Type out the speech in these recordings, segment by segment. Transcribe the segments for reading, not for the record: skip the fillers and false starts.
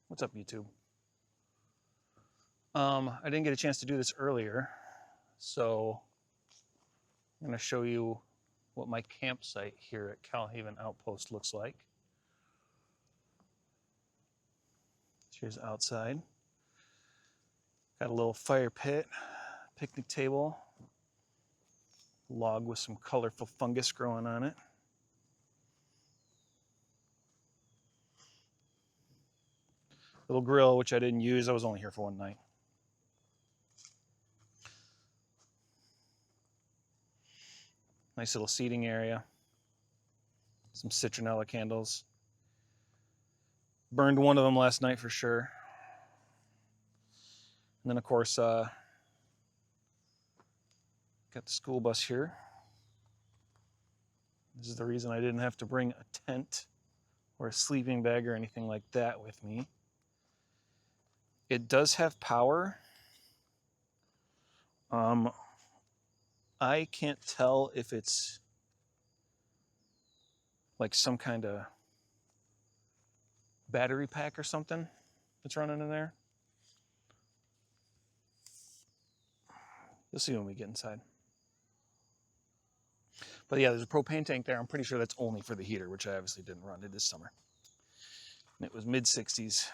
What's up, YouTube? I didn't get a chance to do this earlier, so I'm going to show you what my campsite here at Kal-Haven Outpost looks like. Here's outside. Got a little fire pit, picnic table, log with some colorful fungus growing on it. Little grill, which I didn't use. I was only here for one night. Nice little seating area. Some citronella candles. Burned one of them last night for sure. And then, of course, got the school bus here. This is the reason I didn't have to bring a tent or a sleeping bag or anything like that with me. It does have power. I can't tell if it's like some kind of battery pack or something that's running in there. You'll see when we get inside. But yeah, there's a propane tank there. I'm pretty sure that's only for the heater, which I obviously didn't run it this summer. And it was mid-60s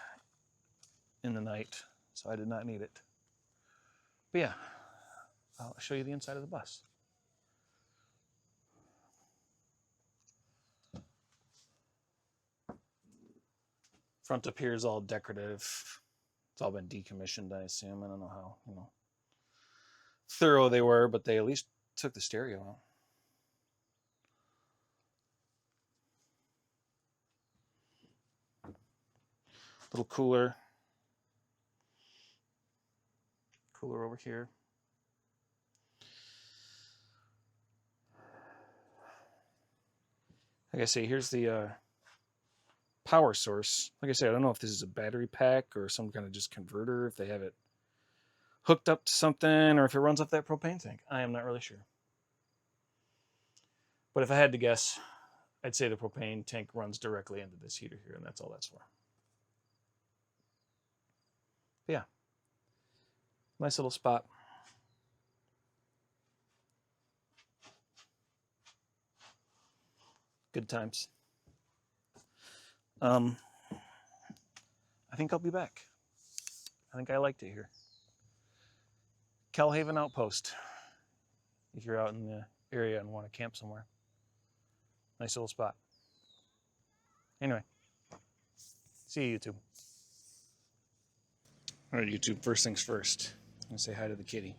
in the night, so I did not need it. But yeah, I'll show you the inside of the bus. Front up here is all decorative. It's all been decommissioned, I assume. I don't know how, thorough they were, but they at least took the stereo out. Little cooler over here. Like I say, here's the power source. Like I said, I don't know if this is a battery pack or some kind of just converter, if they have it hooked up to something, or if it runs off that propane tank. I am not really sure. But if I had to guess, I'd say the propane tank runs directly into this heater here, and that's all that's for. But yeah, nice little spot. Good times. I think I'll be back. I think I liked it here. Kal-Haven Outpost, if you're out in the area and want to camp somewhere. Nice little spot. Anyway, see you, YouTube. All right, YouTube, first things first. I'm going to say hi to the kitty.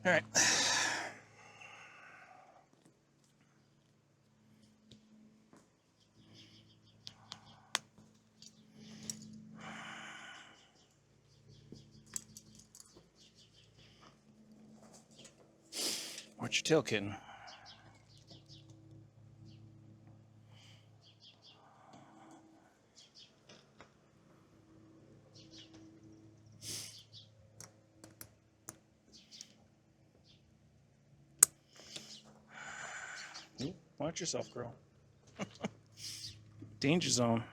All right. Watch your tail, kitten. Ooh, watch yourself, girl. Danger zone.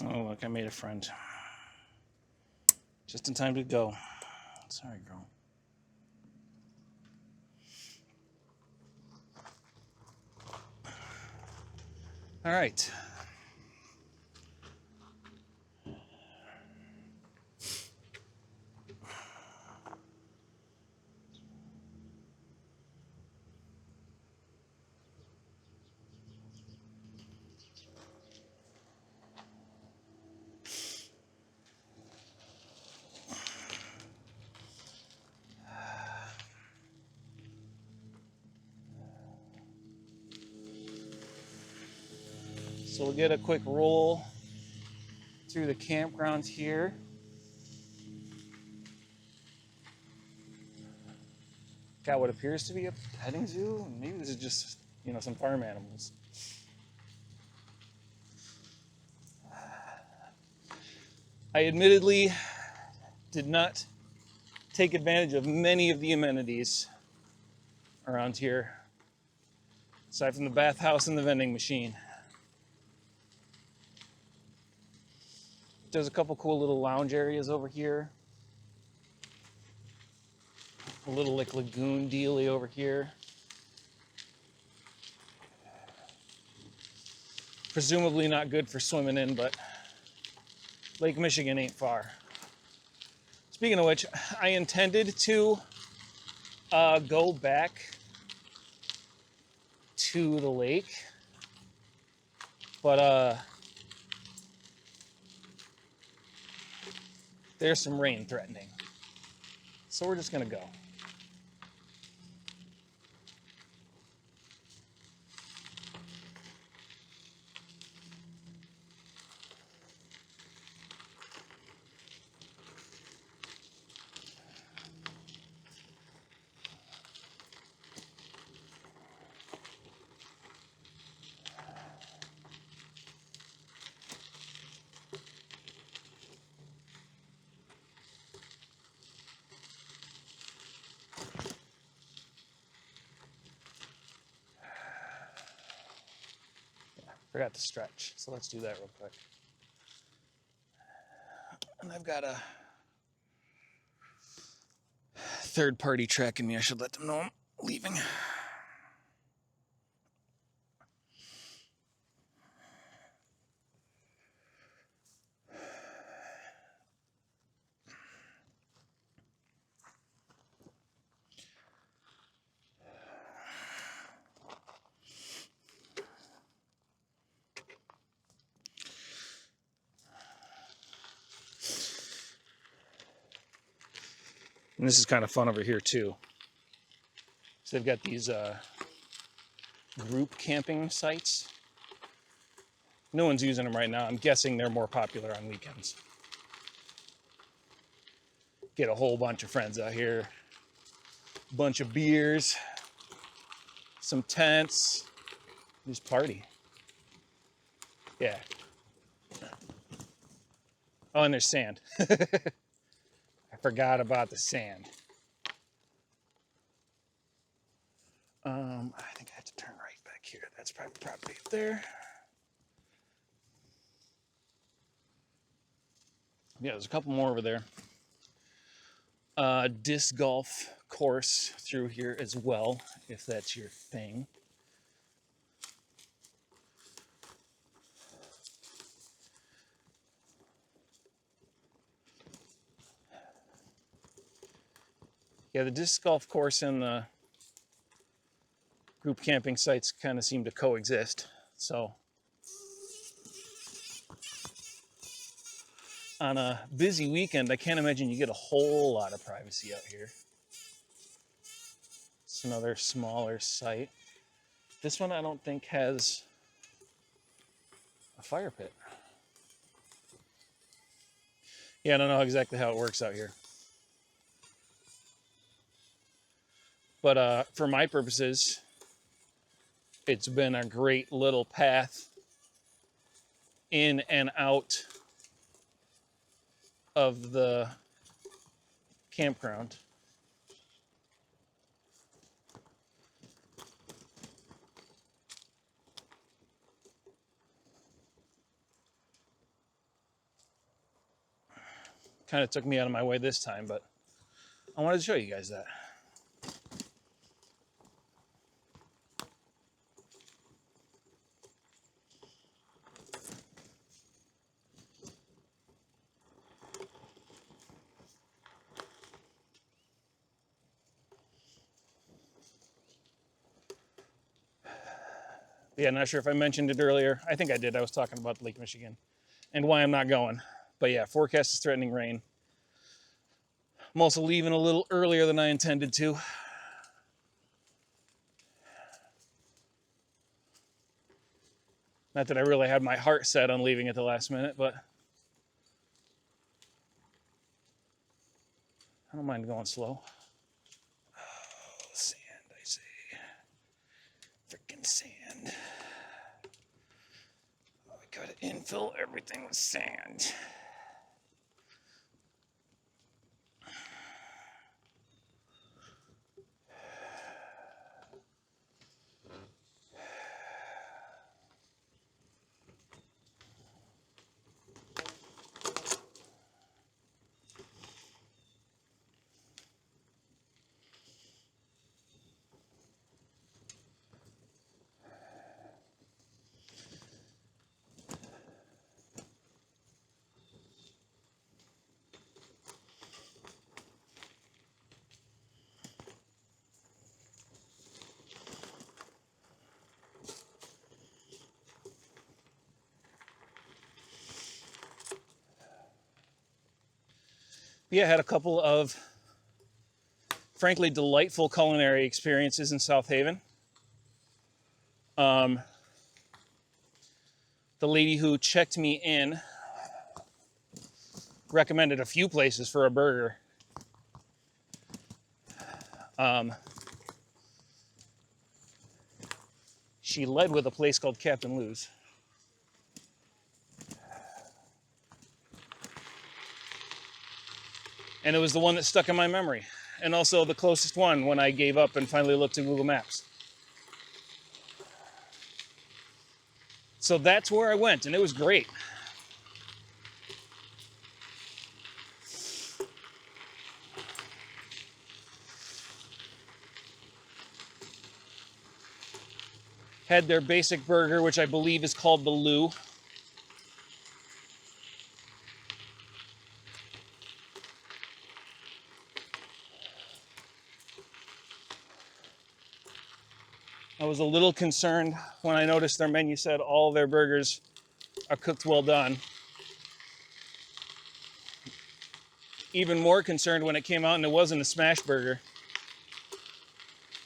Oh, look, I made a friend. Just in time to go. Sorry, girl. All right. So we'll get a quick roll through the campground here. Got what appears to be a petting zoo. Maybe this is just, you know, some farm animals. I admittedly did not take advantage of many of the amenities around here, aside from the bathhouse and the vending machine. There's a couple cool little lounge areas over here. A little like lagoon dealy over here. Presumably not good for swimming in, but Lake Michigan ain't far. Speaking of which, I intended to go back to the lake, but there's some rain threatening. So we're just gonna go. Forgot to stretch, so let's do that real quick. And I've got a third party tracking me. I should let them know I'm leaving. And this is kind of fun over here too. So they've got these group camping sites. No one's using them right now. I'm guessing they're more popular on weekends. Get a whole bunch of friends out here, a bunch of beers, some tents, just party. Yeah. Oh, and there's sand. I forgot about the sand. I think I have to turn right back here. That's private property up there. Yeah, there's a couple more over there. Disc golf course through here as well, if that's your thing. Yeah, the disc golf course and the group camping sites kind of seem to coexist. So on a busy weekend, I can't imagine you get a whole lot of privacy out here. It's another smaller site. This one I don't think has a fire pit. Yeah, I don't know exactly how it works out here. But for my purposes, it's been a great little path in and out of the campground. Kind of took me out of my way this time, but I wanted to show you guys that. Yeah, not sure if I mentioned it earlier. I think I did. I was talking about Lake Michigan and why I'm not going. But yeah, forecast is threatening rain. I'm also leaving a little earlier than I intended to. Not that I really had my heart set on leaving at the last minute, but I don't mind going slow. Oh, sand, I say. Freaking sand. Oh, I gotta infill everything with sand. Yeah, I had a couple of frankly delightful culinary experiences in South Haven. The lady who checked me in recommended a few places for a burger. She led with a place called Captain Lou's. And it was the one that stuck in my memory. And also the closest one when I gave up and finally looked at Google Maps. So that's where I went, and it was great. Had their basic burger, which I believe is called the Lou. I was a little concerned when I noticed their menu said all their burgers are cooked well done. Even more concerned when it came out and it wasn't a smash burger.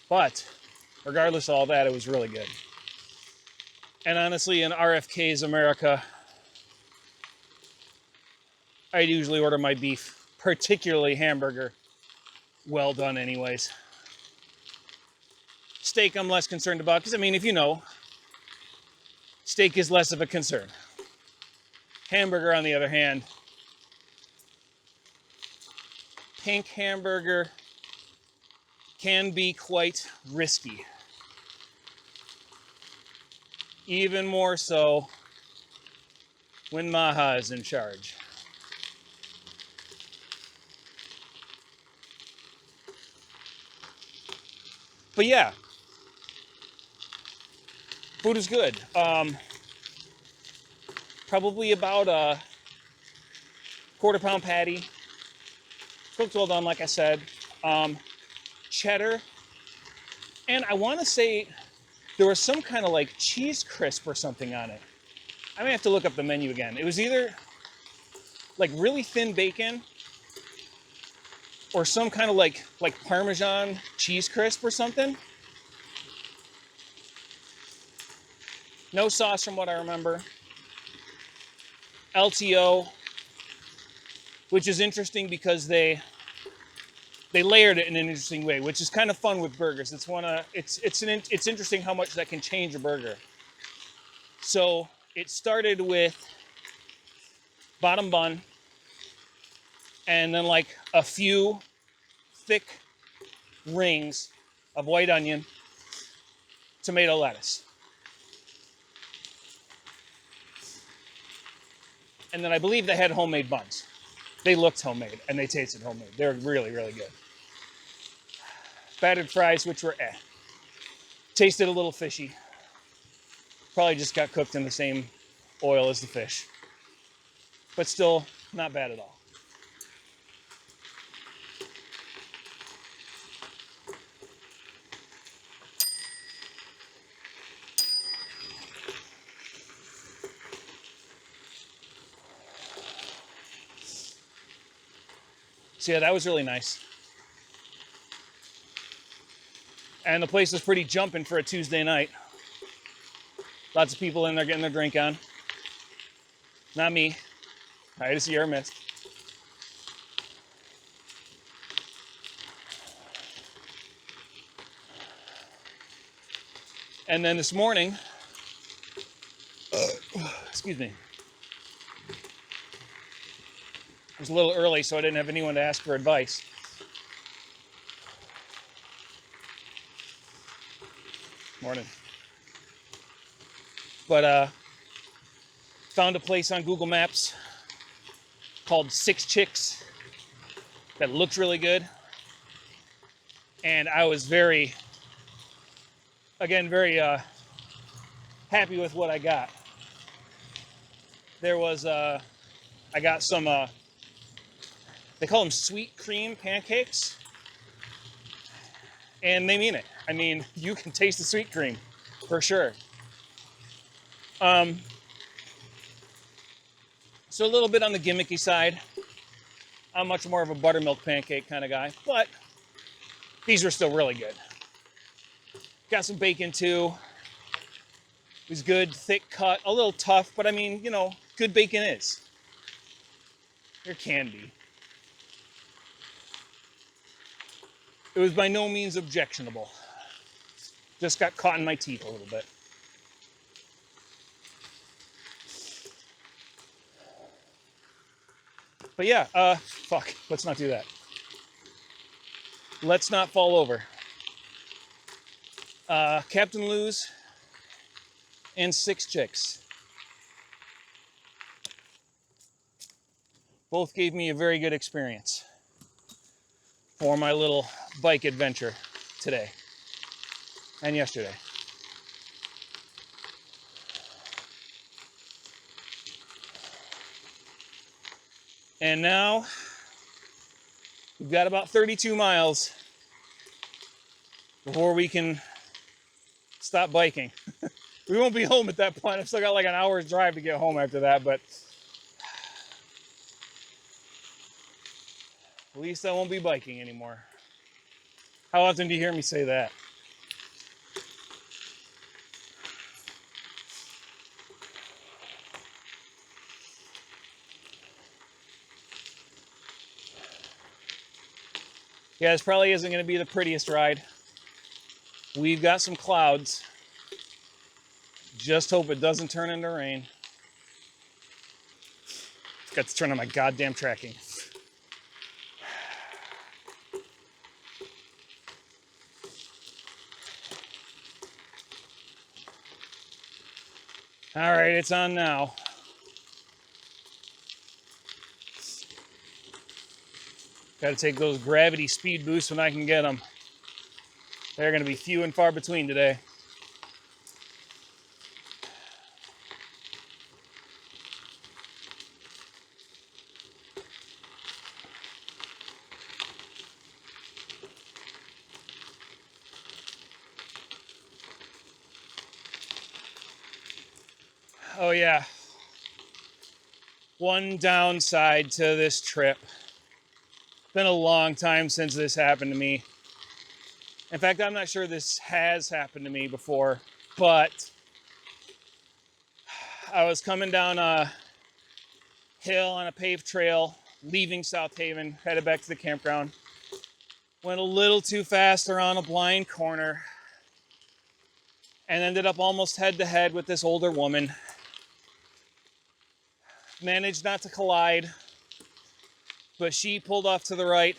But regardless of all that, it was really good. And honestly, in RFK's America, I usually order my beef, particularly hamburger, well done anyways. Steak I'm less concerned about, because I mean, if you know, steak is less of a concern. Hamburger, on the other hand, pink hamburger can be quite risky. Even more so when Maha is in charge. But yeah, food is good. Probably about a quarter-pound patty. Cooked well done, like I said. Cheddar. And I want to say there was some kind of like cheese crisp or something on it. I may have to look up the menu again. It was either like really thin bacon or some kind of like Parmesan cheese crisp or something. No sauce from what I remember. LTO, which is interesting because they layered it in an interesting way, which is kind of fun with burgers. It's interesting how much that can change a burger. So it started with bottom bun and then like a few thick rings of white onion, tomato, lettuce. And then I believe they had homemade buns. They looked homemade and they tasted homemade. They were really, really good. Battered fries, which were tasted a little fishy. Probably just got cooked in the same oil as the fish. But still, not bad at all. So yeah, that was really nice. And the place was pretty jumping for a Tuesday night. Lots of people in there getting their drink on. Not me. I just Sierra Mist. And then this morning, excuse me, it was a little early, so I didn't have anyone to ask for advice. Morning. But found a place on Google Maps called Six Chicks that looked really good. And I was very happy with what I got. There was, I got some, they call them sweet cream pancakes. And they mean it. I mean, you can taste the sweet cream, for sure. So a little bit on the gimmicky side. I'm much more of a buttermilk pancake kind of guy, but these are still really good. Got some bacon too. It was good, thick cut, a little tough, but I mean, you know, good bacon is. There can be. It was by no means objectionable. Just got caught in my teeth a little bit. But yeah, fuck, let's not do that. Let's not fall over. Captain Lou's and Six Chicks. Both gave me a very good experience for my little bike adventure today and yesterday. And now we've got about 32 miles before we can stop biking. We won't be home at that point. I've still got like an hour's drive to get home after that, but at least I won't be biking anymore. How often do you hear me say that? Yeah, this probably isn't going to be the prettiest ride. We've got some clouds. Just hope it doesn't turn into rain. Got to turn on my goddamn tracking. All right, it's on now. Got to take those gravity speed boosts when I can get them. They're going to be few and far between today. Oh yeah. One downside to this trip. It's been a long time since this happened to me. In fact, I'm not sure this has happened to me before, but I was coming down a hill on a paved trail, leaving South Haven, headed back to the campground. Went a little too fast around a blind corner and ended up almost head to head with this older woman. Managed not to collide, but she pulled off to the right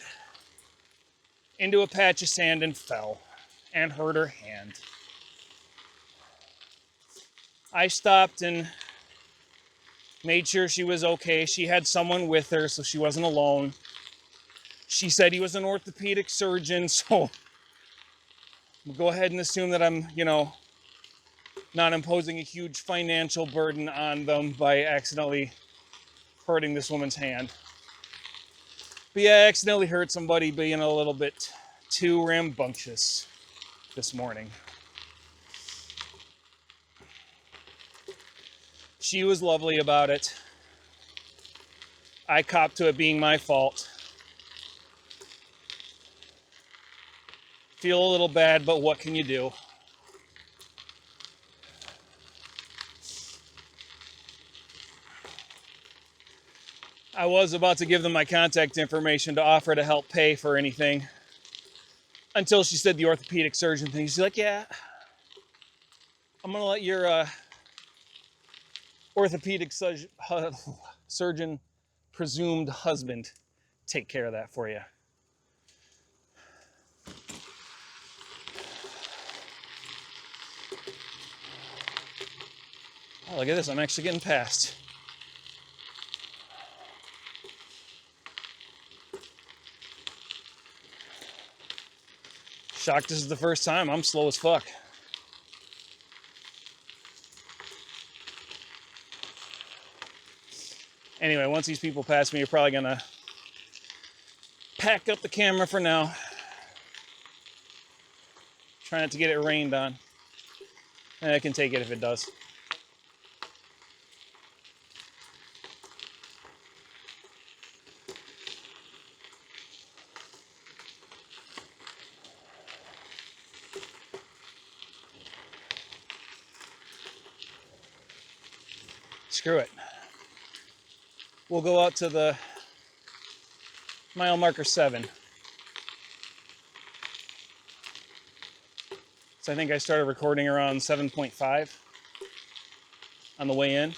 into a patch of sand and fell and hurt her hand. I stopped and made sure she was okay. She had someone with her, so she wasn't alone. She said he was an orthopedic surgeon, so we'll go ahead and assume that I'm, not imposing a huge financial burden on them by accidentally hurting this woman's hand. But yeah, I accidentally hurt somebody being a little bit too rambunctious this morning. She was lovely about it. I copped to it being my fault. Feel a little bad, but what can you do? I was about to give them my contact information to offer to help pay for anything until she said the orthopedic surgeon thing. She's like, yeah, I'm going to let your orthopedic surgeon presumed husband take care of that for you. Oh, look at this. I'm actually getting past. Shocked this is the first time. I'm slow as fuck. Anyway, once these people pass me, you're probably going to pack up the camera for now. Try not to get it rained on. And I can take it if it does. Screw it. We'll go out to the mile marker 7. So I think I started recording around 7.5 on the way in.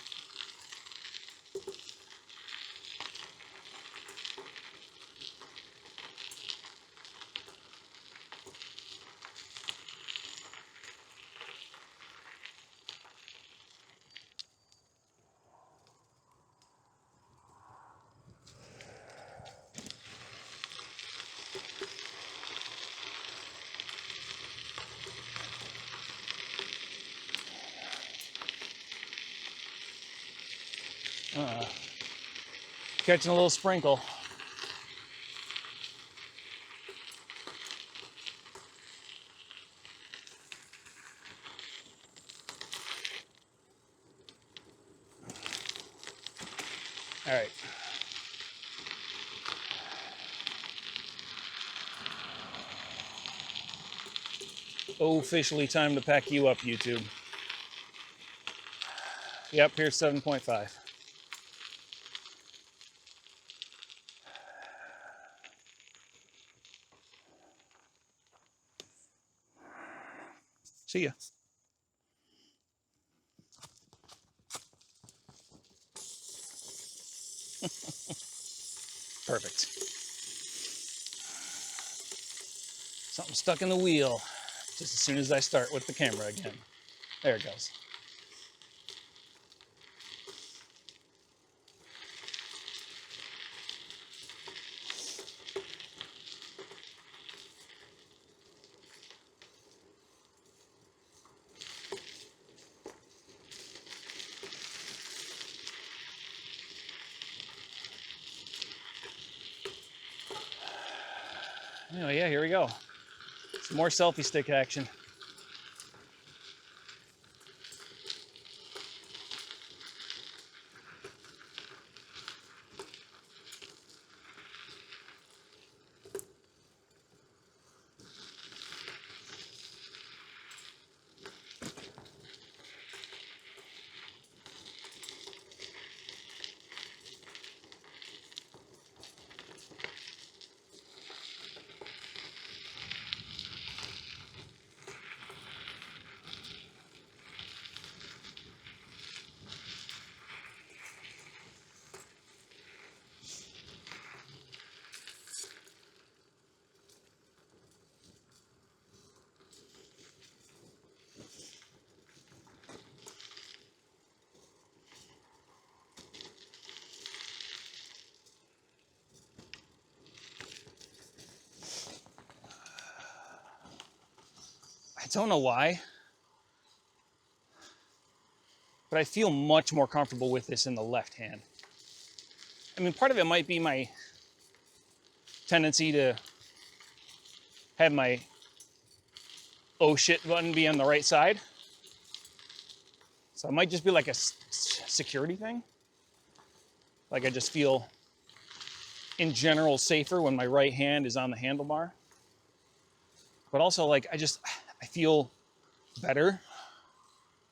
Catching a little sprinkle. All right. Officially time to pack you up, YouTube. Yep, here's 7.5. See ya. Perfect. Something stuck in the wheel just as soon as I start with the camera again. There it goes. Anyway, yeah, here we go. Some more selfie stick action. I don't know why, but I feel much more comfortable with this in the left hand. I mean, part of it might be my tendency to have my oh shit button be on the right side. So it might just be like a security thing. Like I just feel in general safer when my right hand is on the handlebar. But also like I feel better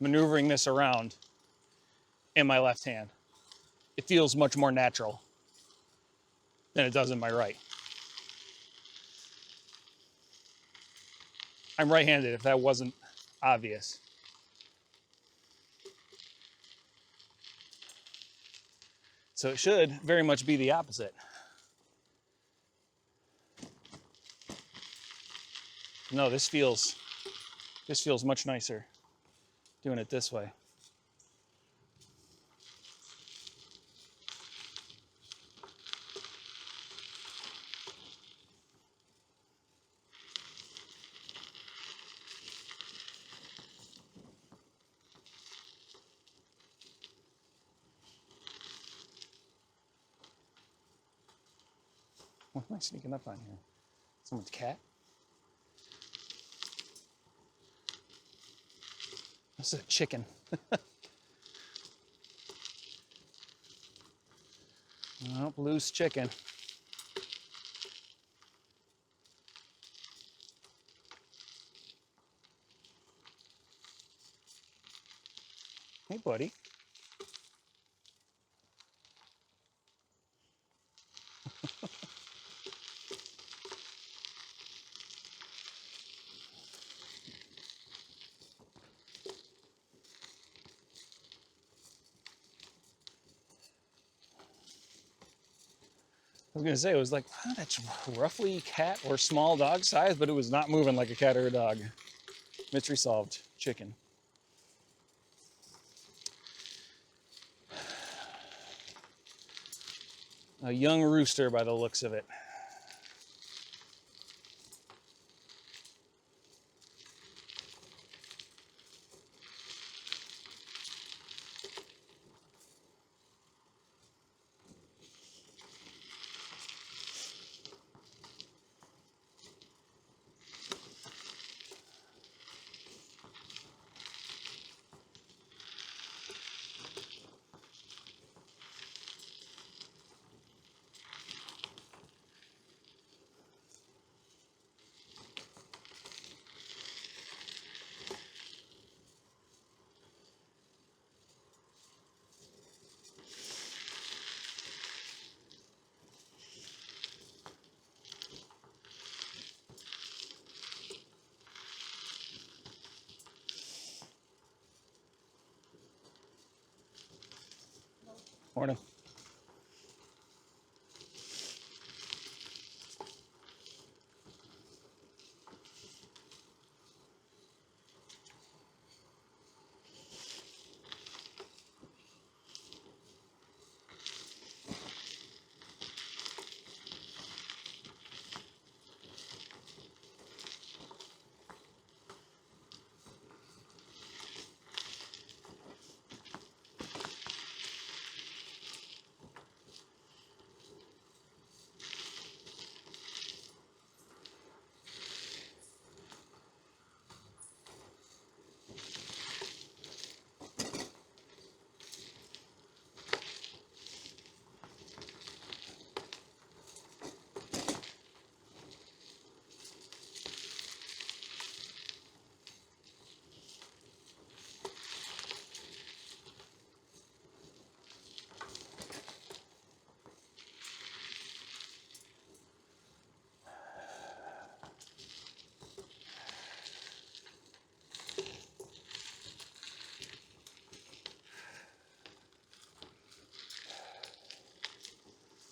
maneuvering this around in my left hand. It feels much more natural. than it does in my right. I'm right-handed, if that wasn't obvious. So it should very much be the opposite. No, this feels much nicer doing it this way. What am I sneaking up on here? Someone's cat? This is a chicken. Nope, loose chicken. Hey, buddy. I was gonna say, it was like, wow, that's roughly cat or small dog size, but it was not moving like a cat or a dog. Mystery solved. Chicken. A young rooster by the looks of it. Morning.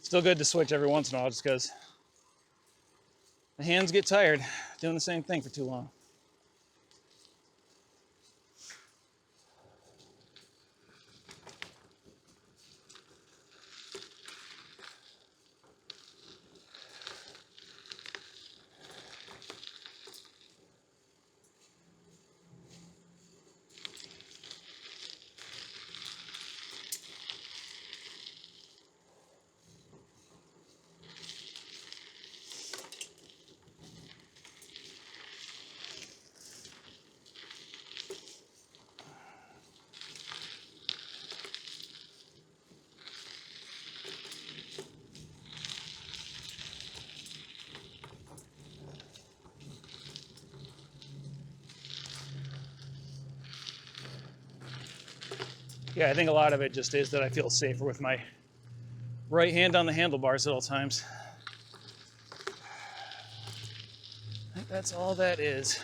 Still good to switch every once in a while just because the hands get tired doing the same thing for too long. Yeah, I think a lot of it just is that I feel safer with my right hand on the handlebars at all times. I think that's all that is.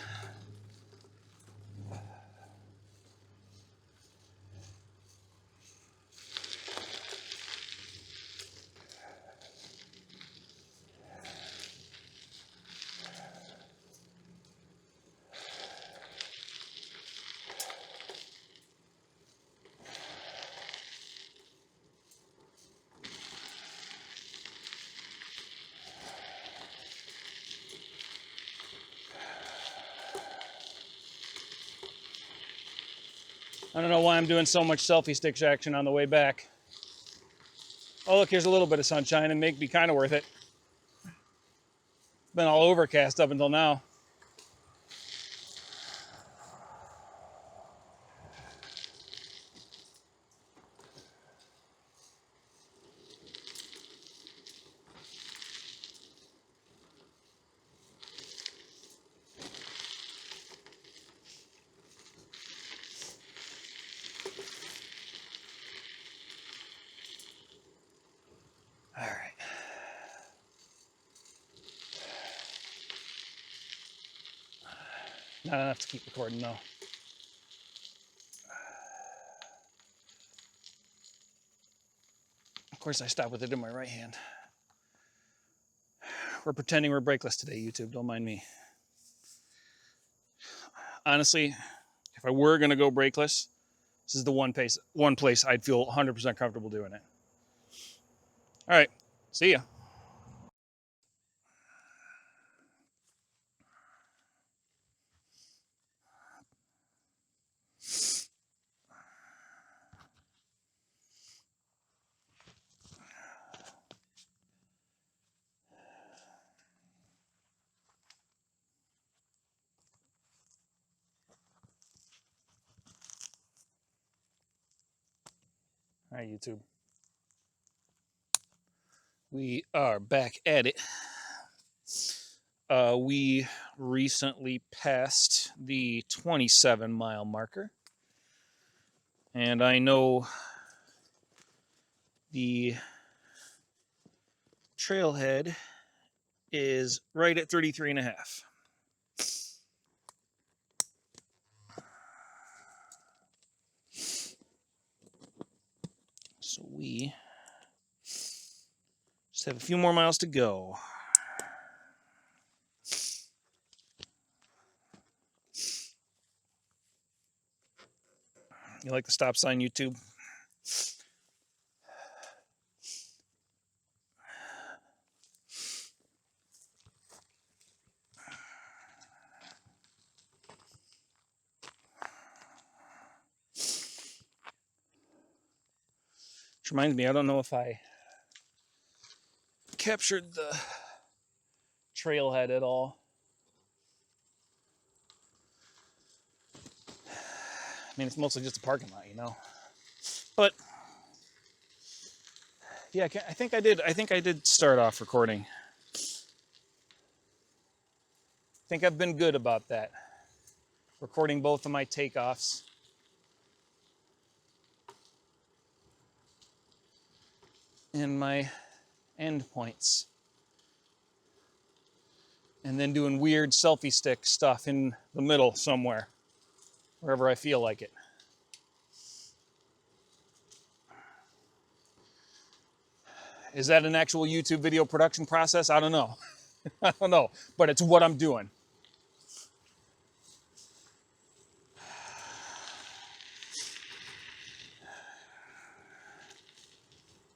I don't know why I'm doing so much selfie stick action on the way back. Oh, look, here's a little bit of sunshine and make me kind of worth it. It's been all overcast up until now. All right. Not enough to keep recording though. Of course, I stop with it in my right hand. We're pretending we're brakeless today, YouTube. Don't mind me. Honestly, if I were gonna go brakeless, this is the one place I'd feel 100% comfortable doing it. All right, see ya. All right, YouTube. We are back at it. We recently passed the 27-mile marker. And I know the trailhead is right at 33 and a half. So we just have a few more miles to go. You like the stop sign, YouTube? Which reminds me, I don't know if I captured the trailhead at all. I mean, it's mostly just a parking lot, you know. But yeah, I think I did. I think I did start off recording. I think I've been good about that. Recording both of my takeoffs. And my end points. And then doing weird selfie stick stuff in the middle somewhere, wherever I feel like it. Is that an actual YouTube video production process? I don't know. I don't know, but it's what I'm doing.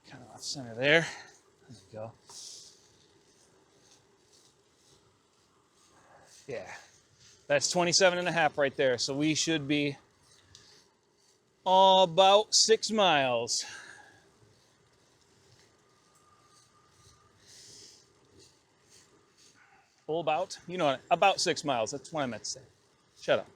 Kind of off center there. There we go. Yeah, that's 27 and a half right there. So we should be about 6 miles. Full about? You know what? About 6 miles. That's what I meant to say. Shut up.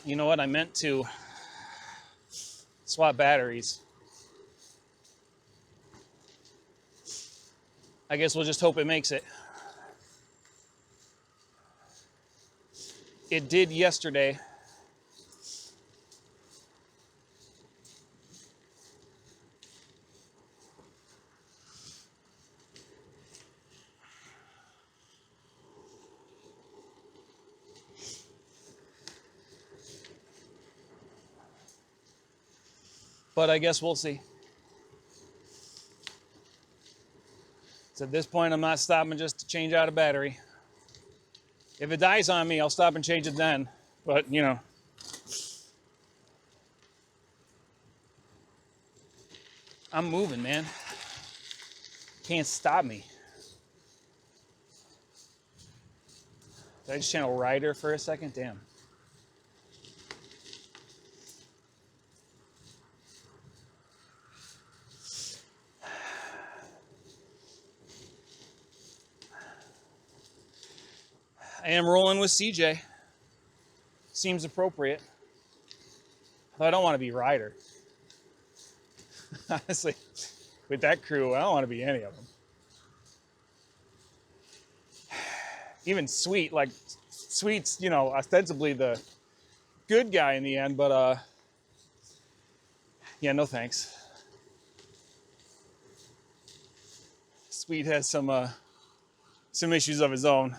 You know what? I meant to swap batteries. I guess we'll just hope it makes it. It did yesterday. But I guess we'll see. So at this point, I'm not stopping just to change out a battery. If it dies on me, I'll stop and change it then. But, you know. I'm moving, man. Can't stop me. Did I just channel Rider for a second? Damn. I am rolling with CJ. Seems appropriate. Though I don't want to be Rider. Honestly, with that crew, I don't want to be any of them. Even Sweet, like, Sweet's, you know, ostensibly the good guy in the end, but, yeah, no thanks. Sweet has some issues of his own.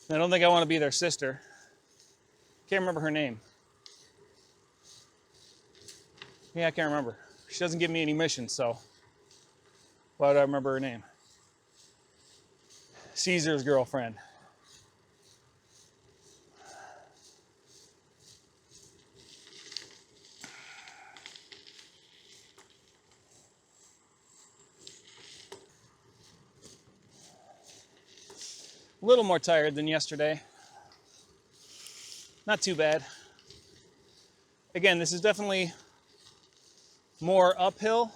I don't think I want to be their sister. Can't remember her name. Yeah, I can't remember. She doesn't give me any missions, so why would I remember her name? Caesar's girlfriend. A little more tired than yesterday. Not too bad. Again, this is definitely more uphill,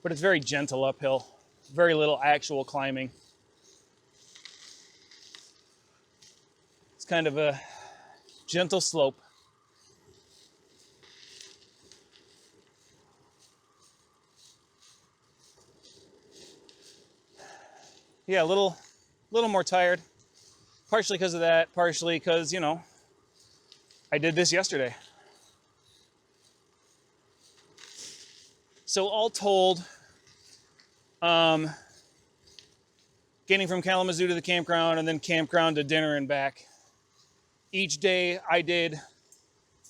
but it's very gentle uphill. Very little actual climbing. It's kind of a gentle slope. Yeah, a little more tired. Partially because of that, partially because, you know, I did this yesterday. So all told, getting from Kalamazoo to the campground and then campground to dinner and back, each day I did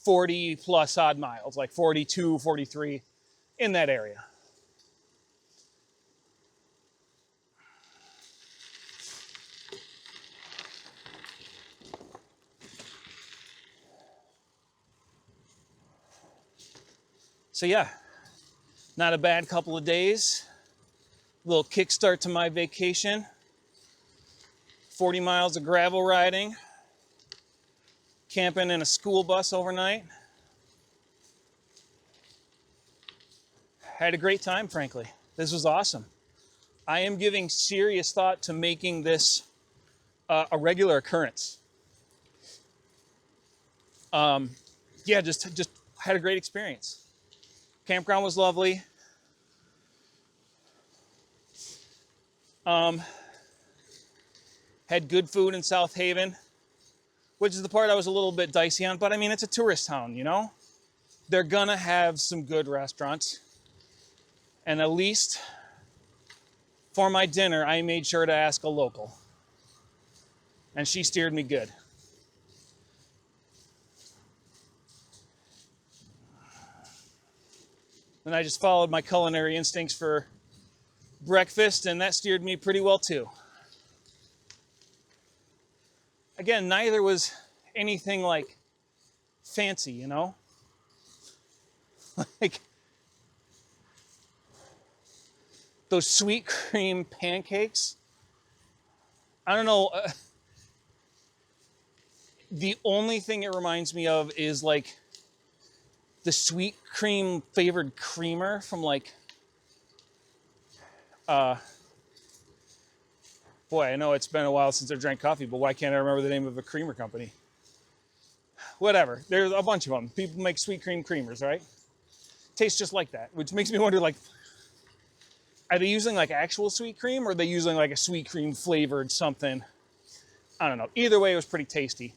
40 plus odd miles, like 42, 43, in that area. So yeah, not a bad couple of days. Little kickstart to my vacation. 40 miles of gravel riding. Camping in a school bus overnight. Had a great time, frankly. This was awesome. I am giving serious thought to making this a regular occurrence. Yeah, just had a great experience. Campground was lovely. Had good food in South Haven, which is the part I was a little bit dicey on, but I mean, it's a tourist town, you know? They're gonna have some good restaurants. And at least for my dinner, I made sure to ask a local. And she steered me good. And I just followed my culinary instincts for breakfast, and that steered me pretty well too. Again, neither was anything like fancy, you know? Like those sweet cream pancakes. I don't know. The only thing it reminds me of is like the sweet cream flavored creamer from like, boy, I know it's been a while since I drank coffee, but why can't I remember the name of a creamer company? Whatever, there's a bunch of them. People make sweet cream creamers, right? Tastes just like that, which makes me wonder, like, are they using like actual sweet cream or are they using like a sweet cream flavored something? I don't know. Either way, it was pretty tasty.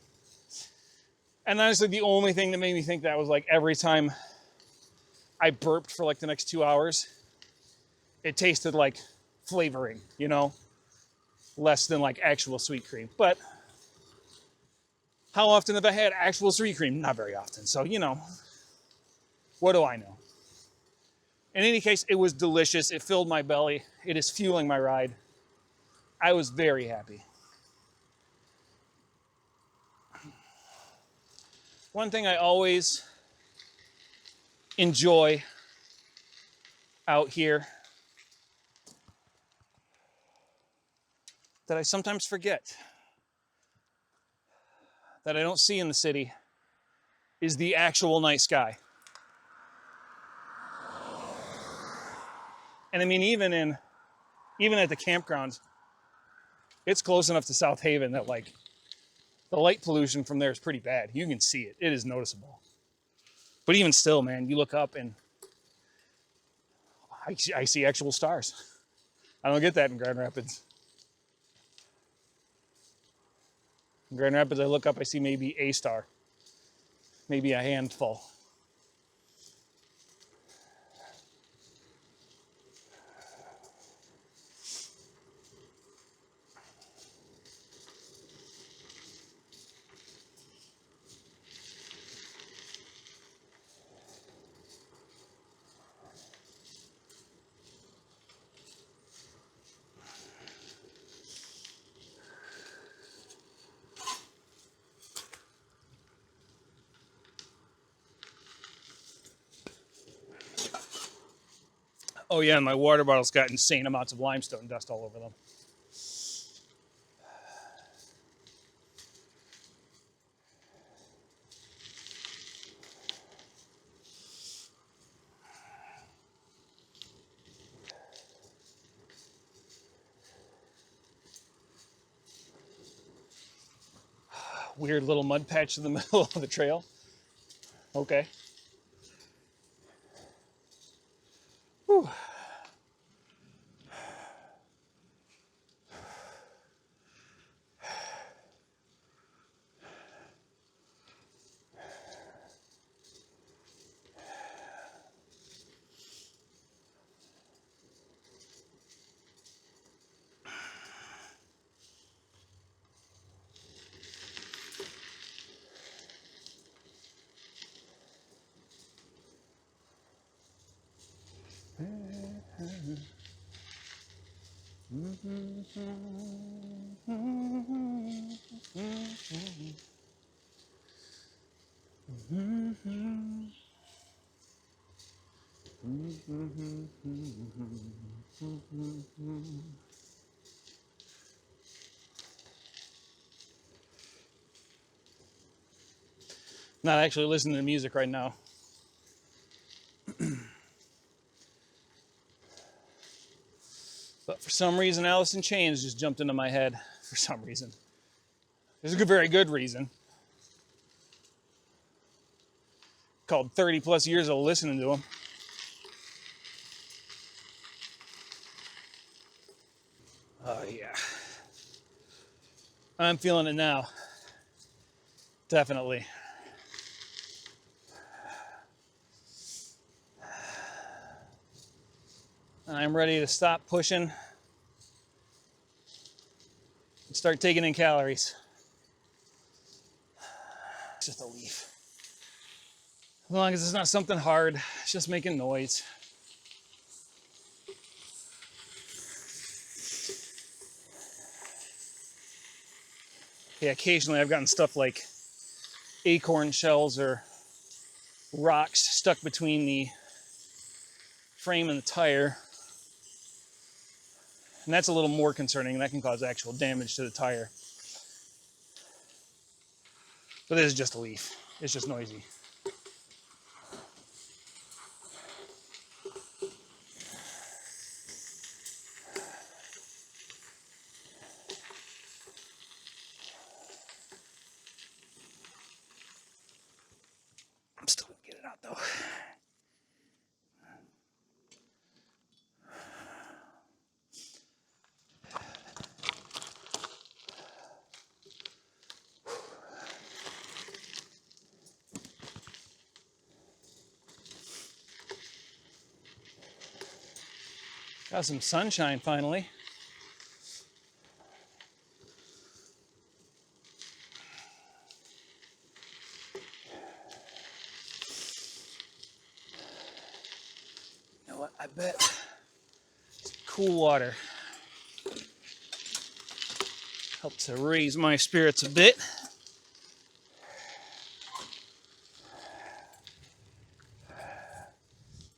And honestly, the only thing that made me think that was like every time I burped for like the next 2 hours, it tasted like flavoring, you know, less than like actual sweet cream. But how often have I had actual sweet cream? Not very often. So, you know, what do I know? In any case, it was delicious. It filled my belly. It is fueling my ride. I was very happy. One thing I always enjoy out here that I sometimes forget, that I don't see in the city, is the actual night sky. And I mean, even at the campgrounds, it's close enough to South Haven that like the light pollution from there is pretty bad. You can see it. It is noticeable. But even still, man, you look up and I see actual stars. I don't get that in Grand Rapids. In Grand Rapids, I look up, I see maybe a star, maybe a handful. Oh yeah, and my water bottle's got insane amounts of limestone dust all over them. Weird little mud patch in the middle of the trail. Okay. Whew. Not actually listening to music right now. But for some reason, Alice in Chains just jumped into my head. For some reason. There's a very good reason. Called 30 plus years of listening to them. Oh yeah. I'm feeling it now. Definitely. I'm ready to stop pushing and start taking in calories. It's just a leaf. As long as it's not something hard, it's just making noise. Yeah, occasionally I've gotten stuff like acorn shells or rocks stuck between the frame and the tire. And that's a little more concerning, and that can cause actual damage to the tire. But this is just a leaf. It's just noisy. Got some sunshine finally. You know what? I bet cool water helped to raise my spirits a bit.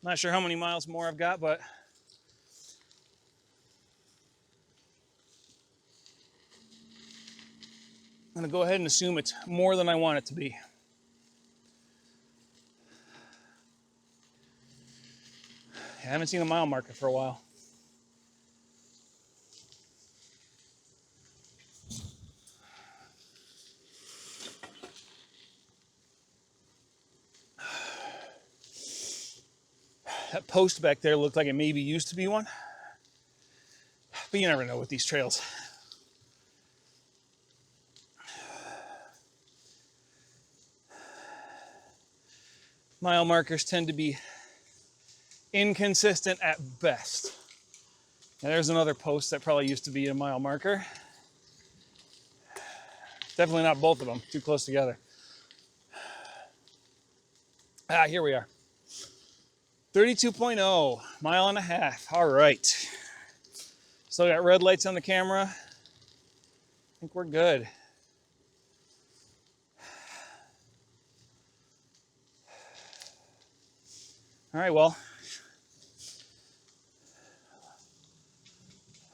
Not sure how many miles more I've got, but I'm gonna go ahead and assume it's more than I want it to be. I haven't seen a mile marker for a while. That post back there looked like it maybe used to be one, but you never know with these trails. Mile markers tend to be inconsistent at best. Now there's another post that probably used to be a mile marker. Definitely not both of them, too close together. Ah, here we are. 32.0, mile and a half. All right. Still got red lights on the camera. I think we're good. All right, well,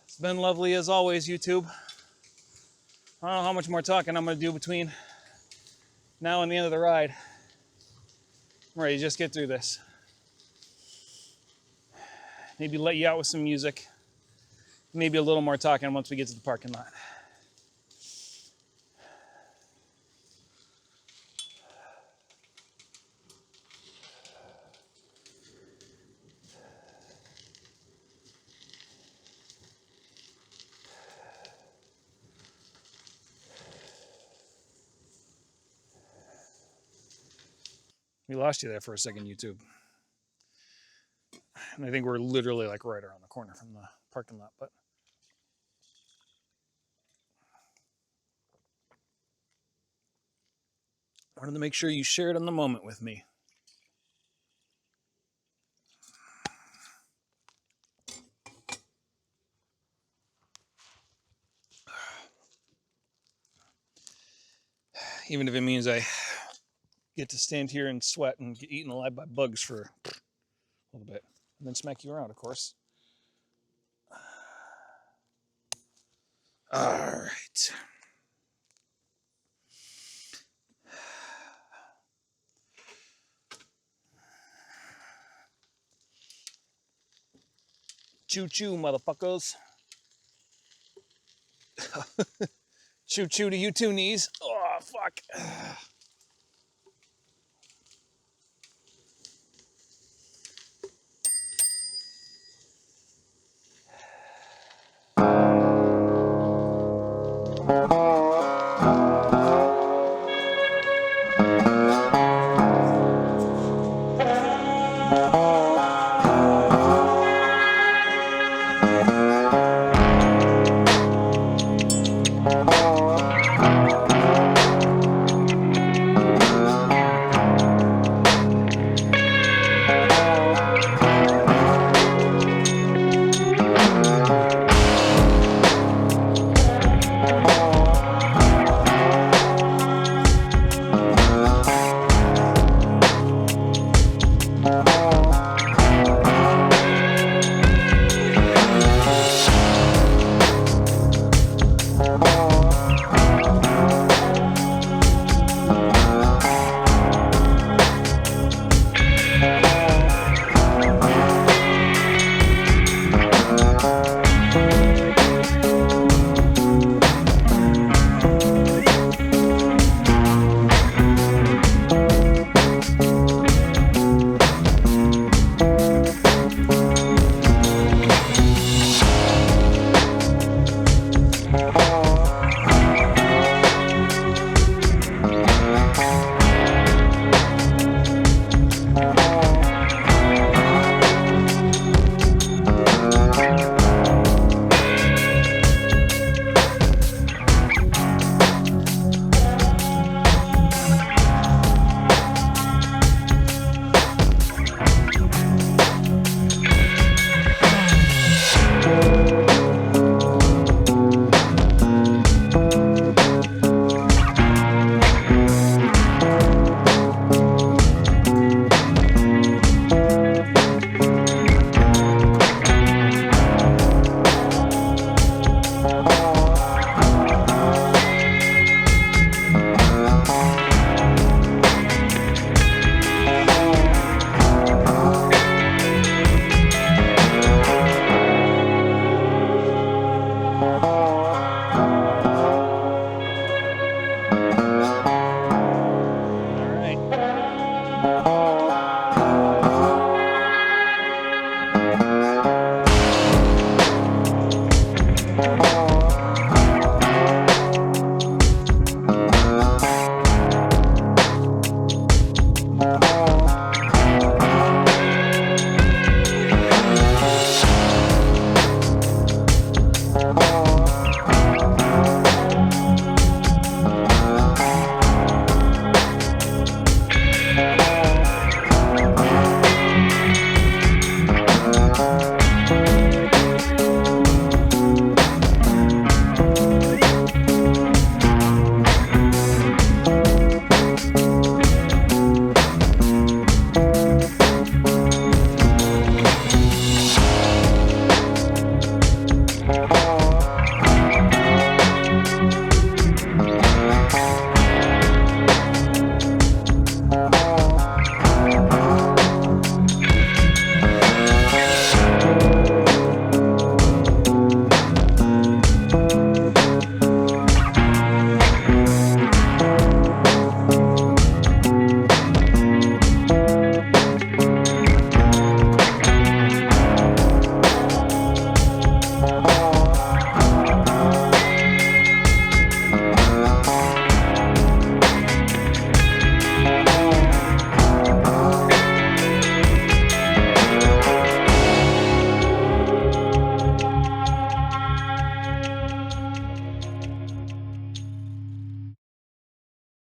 it's been lovely as always, YouTube. I don't know how much more talking I'm going to do between now and the end of the ride. I'm ready to just get through this. Maybe let you out with some music. Maybe a little more talking once we get to the parking lot. We lost you there for a second, YouTube. And I think we're literally like right around the corner from the parking lot, but I wanted to make sure you shared in the moment with me. Even if it means I get to stand here and sweat and get eaten alive by bugs for a little bit. And then smack you around, of course. All right. Choo-choo, motherfuckers. Choo-choo to you two knees. Oh, fuck.